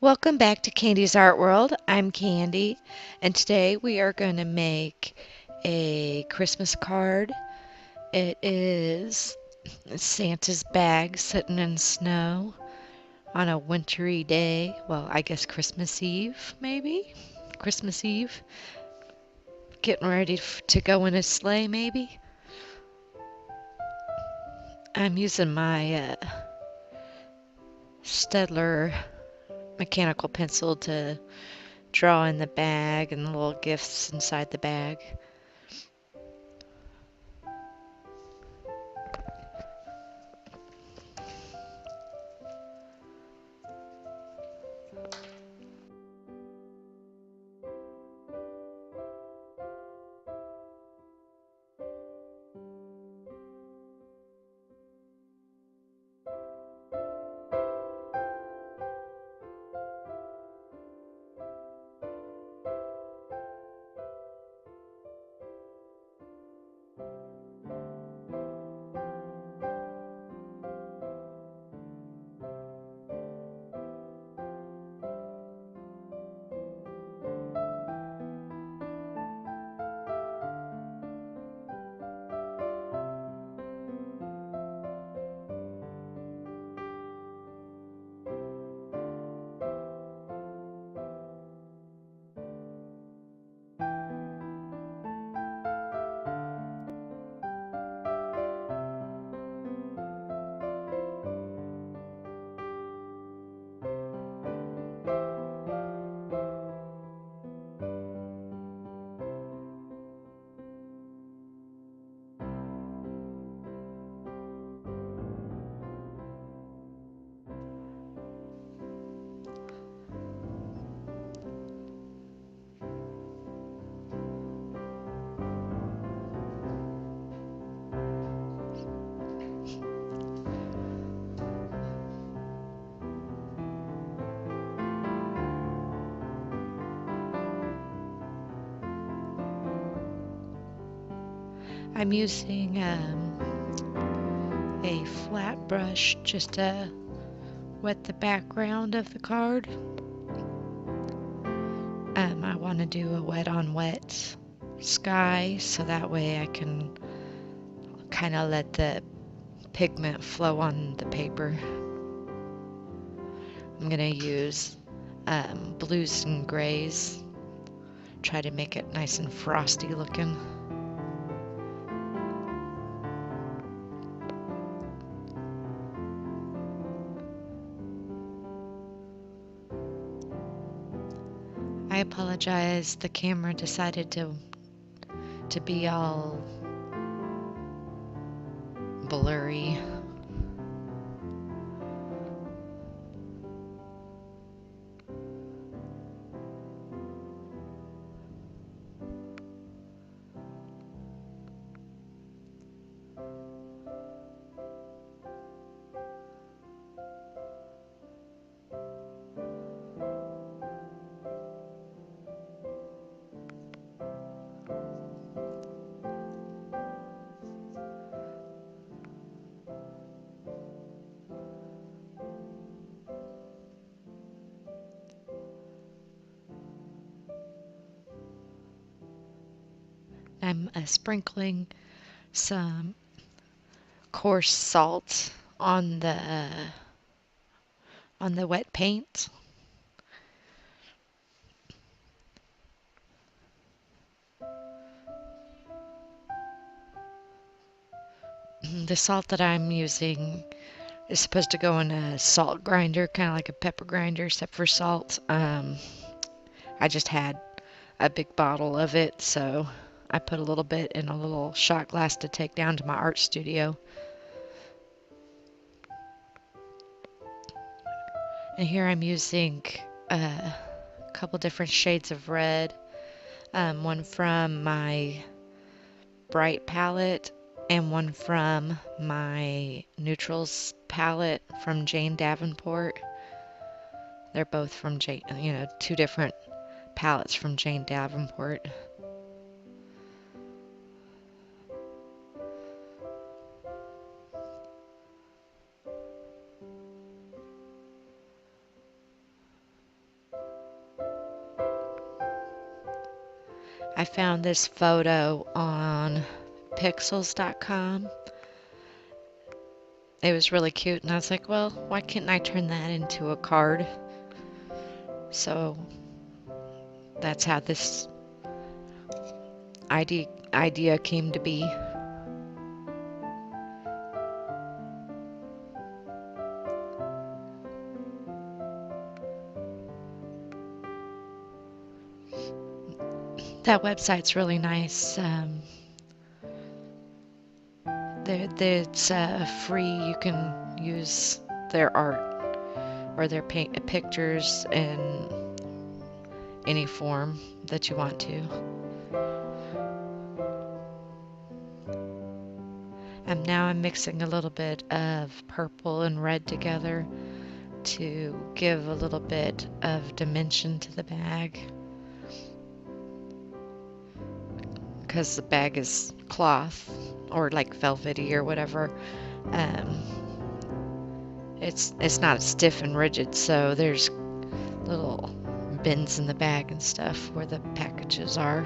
Welcome back to Candy's Art World. I'm Candy, and today we are going to make a Christmas card. It is Santa's bag sitting in snow on a wintry day. Well, I guess Christmas Eve, maybe? Christmas Eve. Getting ready to go in a sleigh, maybe? I'm using my Stedler mechanical pencil to draw in the bag and the little gifts inside the bag. I'm using a flat brush just to wet the background of the card. I want to do a wet on wet sky so that way I can kind of let the pigment flow on the paper. I'm going to use blues and grays, try to make it nice and frosty looking. I apologize, the camera decided to be all blurry. I'm sprinkling some coarse salt on the wet paint. The salt that I'm using is supposed to go in a salt grinder, kind of like a pepper grinder, except for salt. I just had a big bottle of it, so I put a little bit in a little shot glass to take down to my art studio. And here I'm using a couple different shades of red, one from my bright palette and one from my neutrals palette from Jane Davenport. They're both from Jane, two different palettes from Jane Davenport. I found this photo on pixels.com. It was really cute, and I was like, well, why can't I turn that into a card? So that's how this idea came to be. That website's really nice. It's free. You can use their art or their pictures in any form that you want to. And now I'm mixing a little bit of purple and red together to give a little bit of dimension to the bag. Because the bag is cloth or like velvety or whatever. It's not stiff and rigid, so there's little bins in the bag and stuff where the packages are.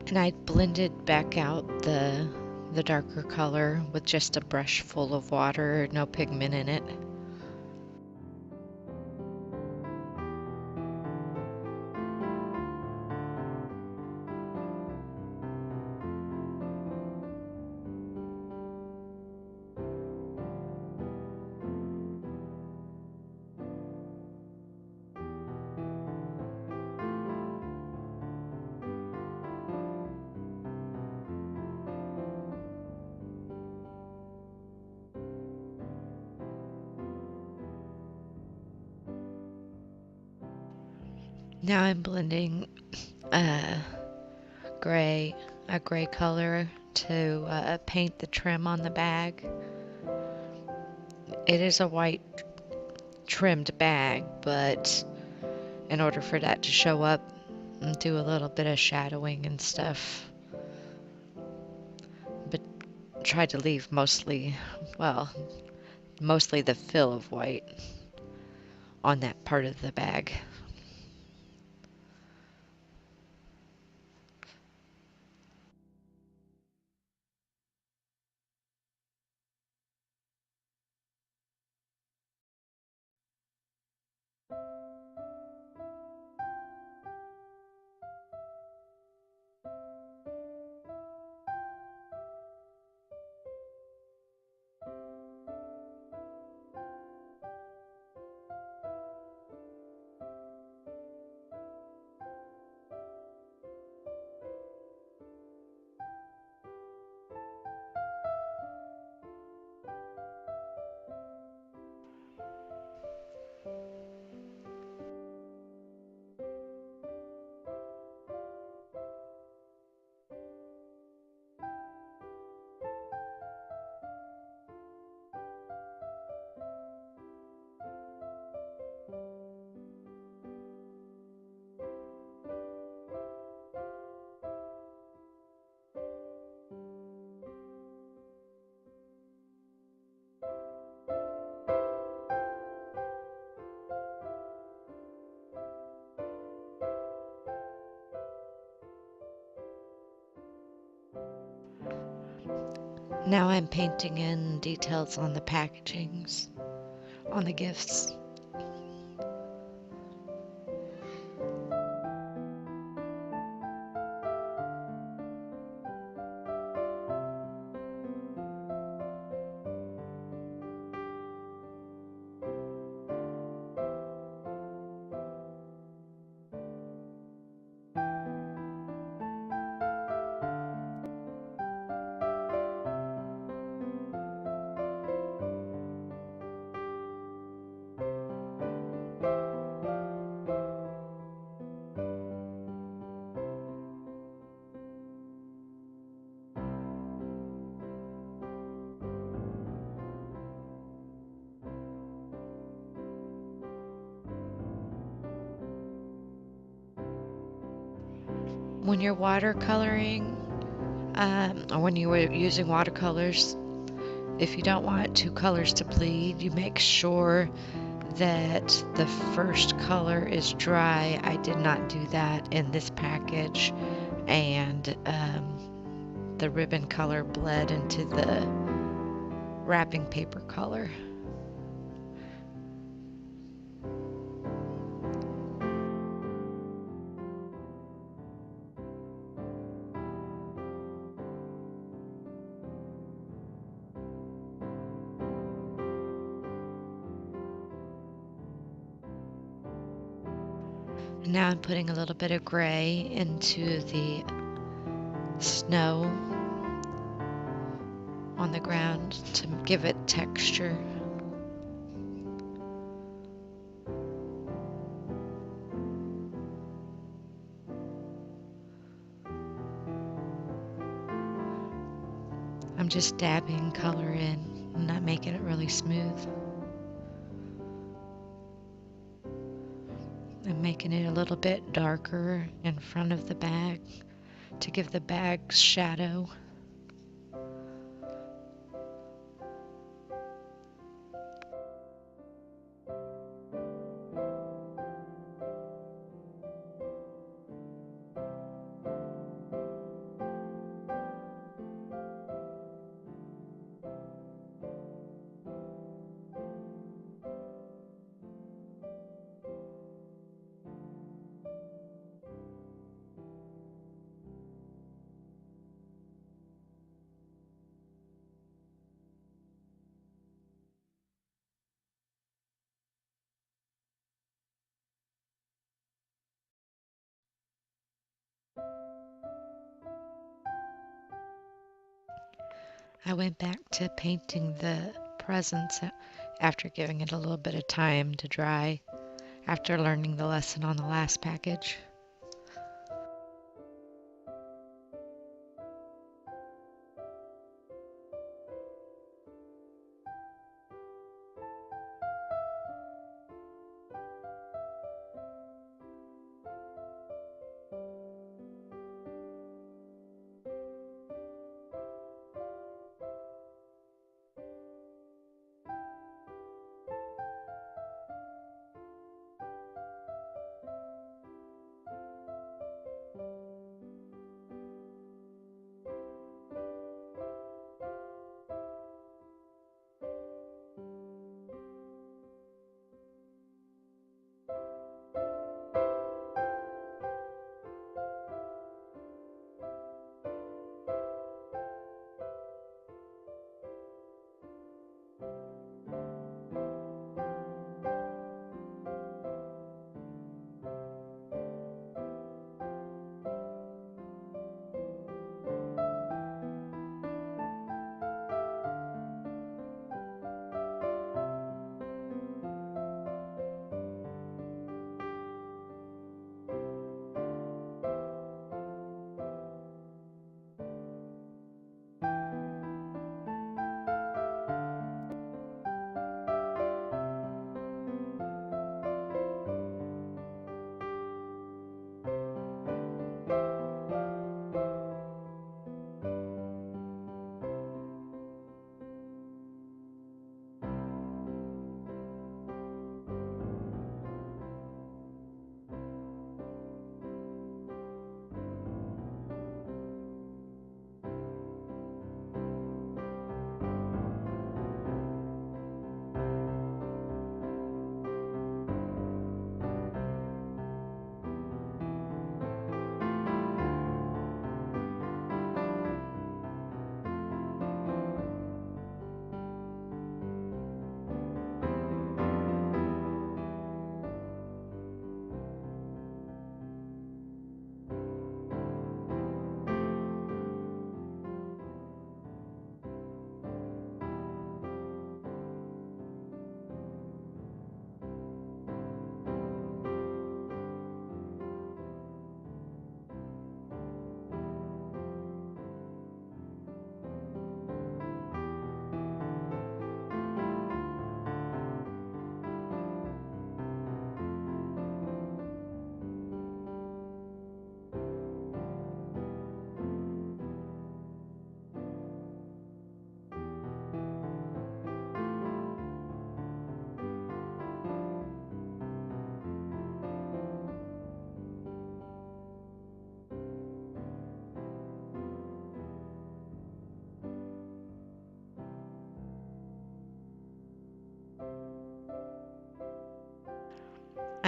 And I blended back out the darker color with just a brush full of water, no pigment in it. Now I'm blending a gray color to paint the trim on the bag. It is a white trimmed bag, but in order for that to show up, do a little bit of shadowing and stuff. But try to leave mostly the fill of white on that part of the bag. Now I'm painting in details on the packagings, on the gifts. when you're watercoloring, or when you were using watercolors, if you don't want two colors to bleed, you make sure that the first color is dry. I did not do that in this package, and the ribbon color bled into the wrapping paper color. And now I'm putting a little bit of gray into the snow on the ground to give it texture. I'm just dabbing color in and not making it really smooth. I'm making it a little bit darker in front of the bag to give the bag shadow. I went back to painting the presents after giving it a little bit of time to dry after learning the lesson on the last package.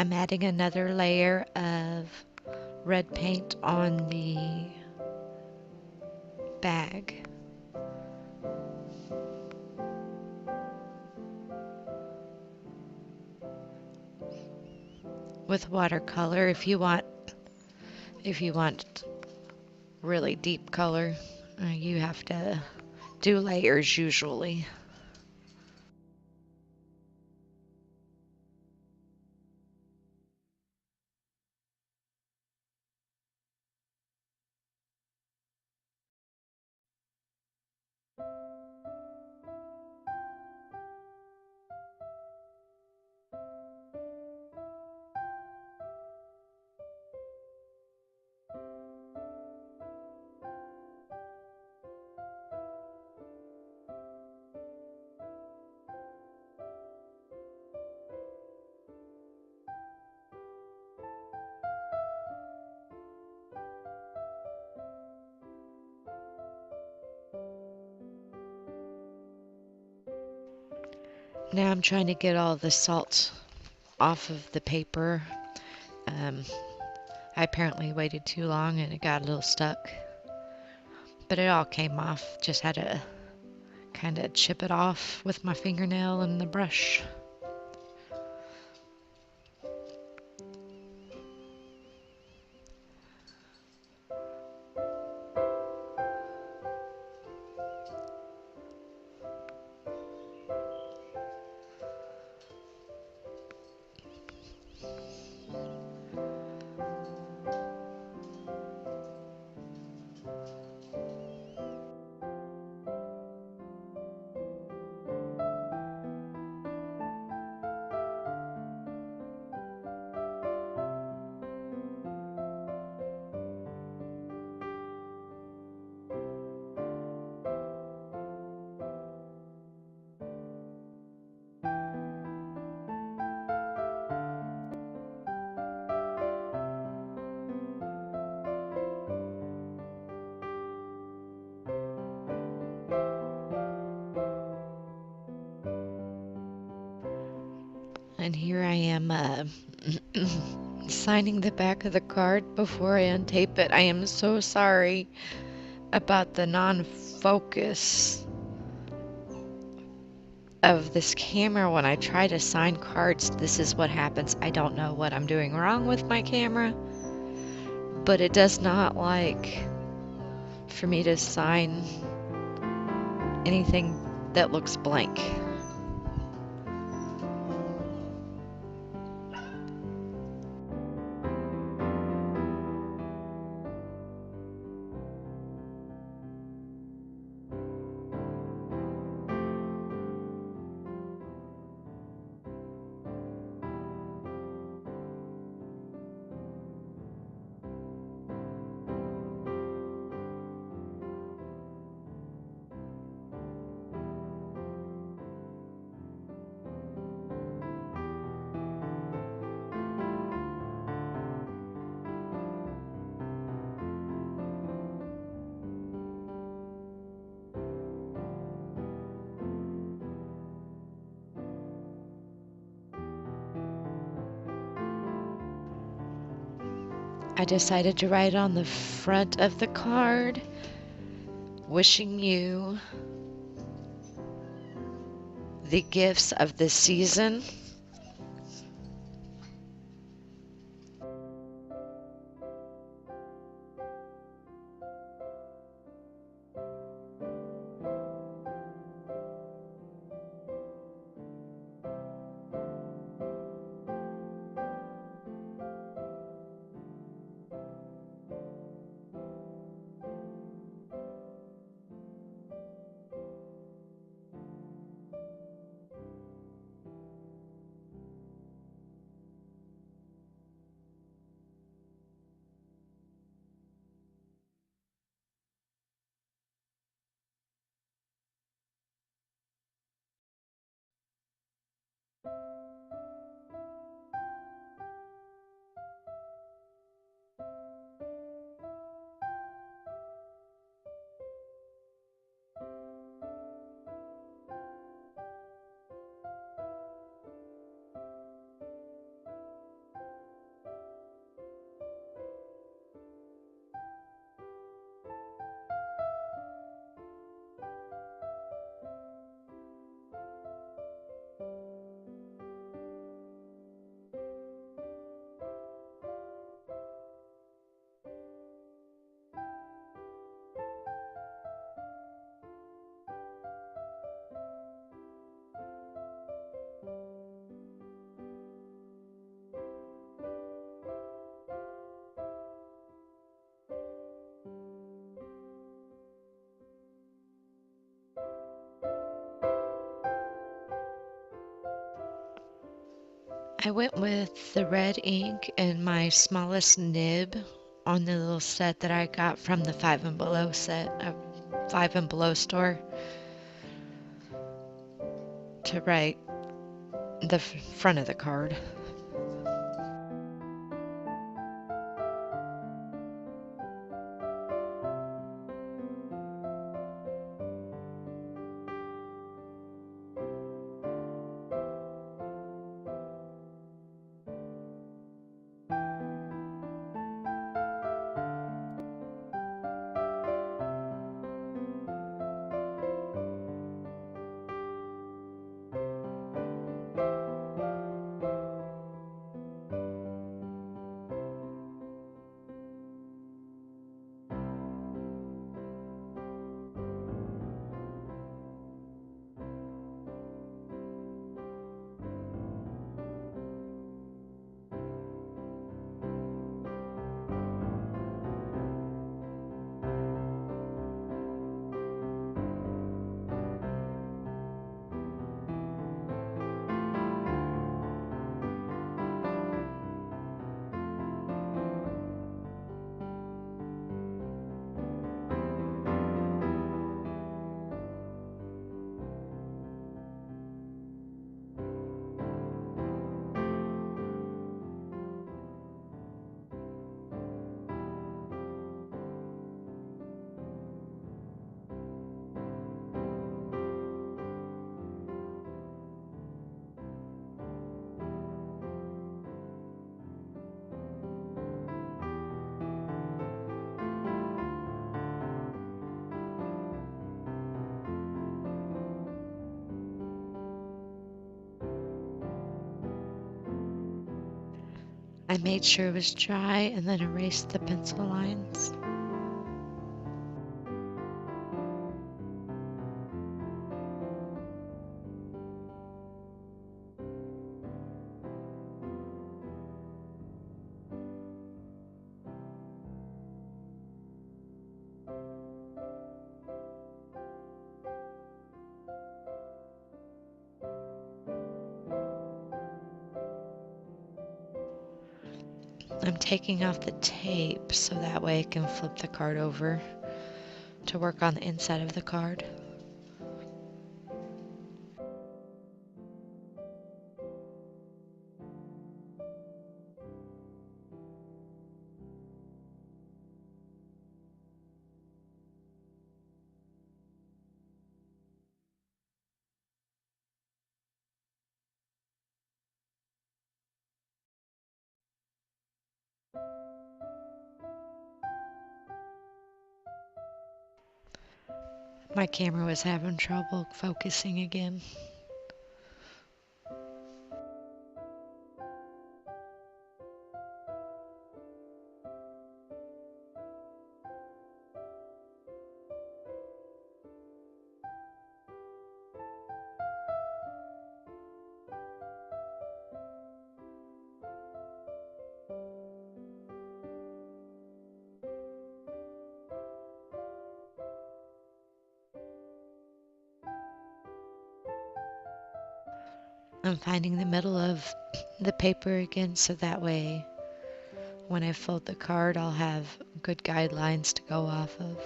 I'm adding another layer of red paint on the bag. With watercolor, if you want really deep color, you have to do layers usually. Now I'm trying to get all the salt off of the paper. Um, I apparently waited too long and it got a little stuck. But it all came off. Just had to kind of chip it off with my fingernail and the brush. And here I am signing the back of the card before I untape it. I am so sorry about the non-focus of this camera when I try to sign cards. This is what happens. I don't know what I'm doing wrong with my camera, but it does not like for me to sign anything that looks blank. I decided to write on the front of the card, wishing you the gifts of this season. I went with the red ink and my smallest nib on the little set that I got from the Five and Below Five and Below store to write the front of the card. I made sure it was dry and then erased the pencil lines. I'm taking off the tape so that way I can flip the card over to work on the inside of the card. My camera was having trouble focusing again. I'm finding the middle of the paper again so that way when I fold the card I'll have good guidelines to go off of.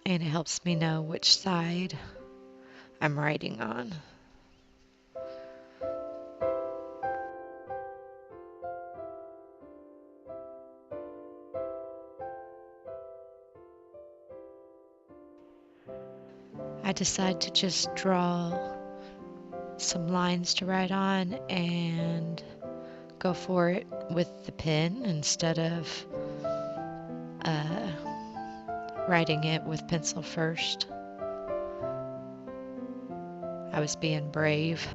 And it helps me know which side I'm writing on. I decide to just draw some lines to write on and go for it with the pen instead of writing it with pencil first. I was being brave.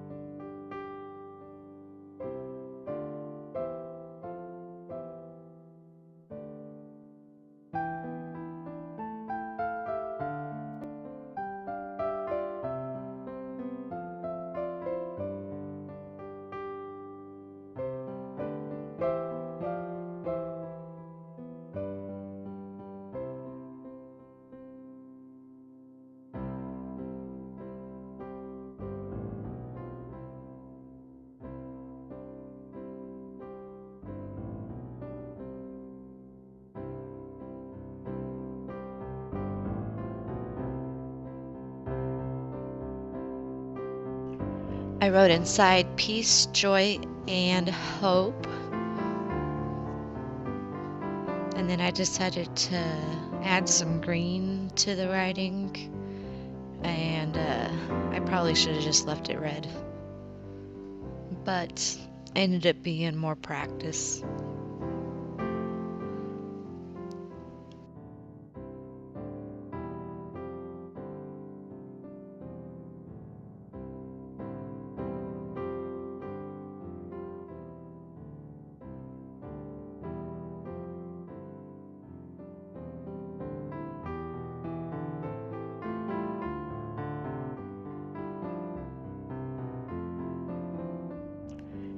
I wrote inside peace, joy, and hope. And then I decided to add some green to the writing. And I probably should have just left it red. But ended up being more practice.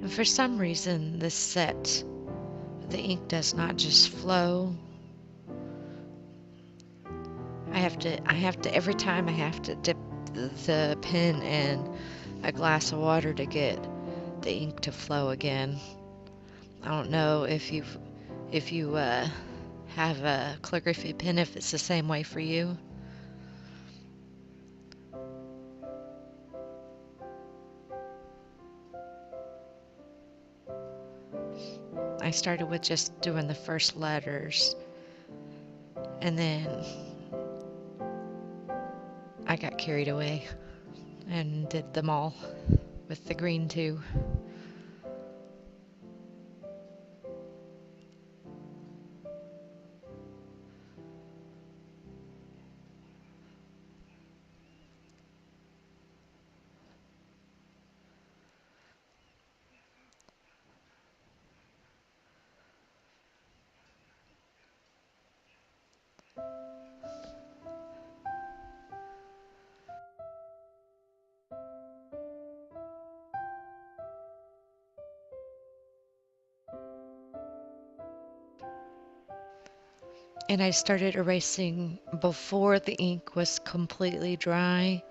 And for some reason, this set, the ink does not just flow. Every time I have to dip the pen in a glass of water to get the ink to flow again. I don't know if you have a calligraphy pen, if it's the same way for you. I started with just doing the first letters, and then I got carried away and did them all with the green too. And I started erasing before the ink was completely dry,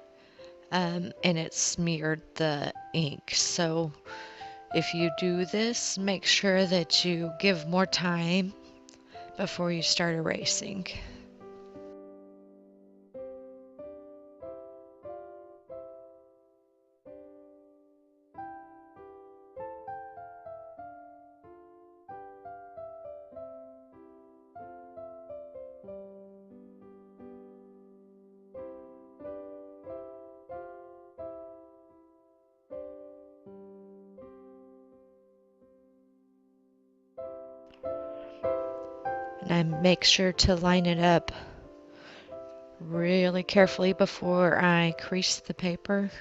and it smeared the ink. So if you do this, make sure that you give more time before you start erasing. And I make sure to line it up really carefully before I crease the paper.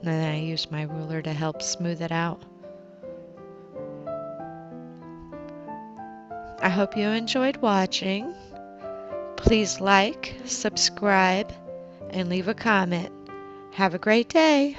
And then I use my ruler to help smooth it out. I hope you enjoyed watching. Please like, subscribe, and leave a comment. Have a great day.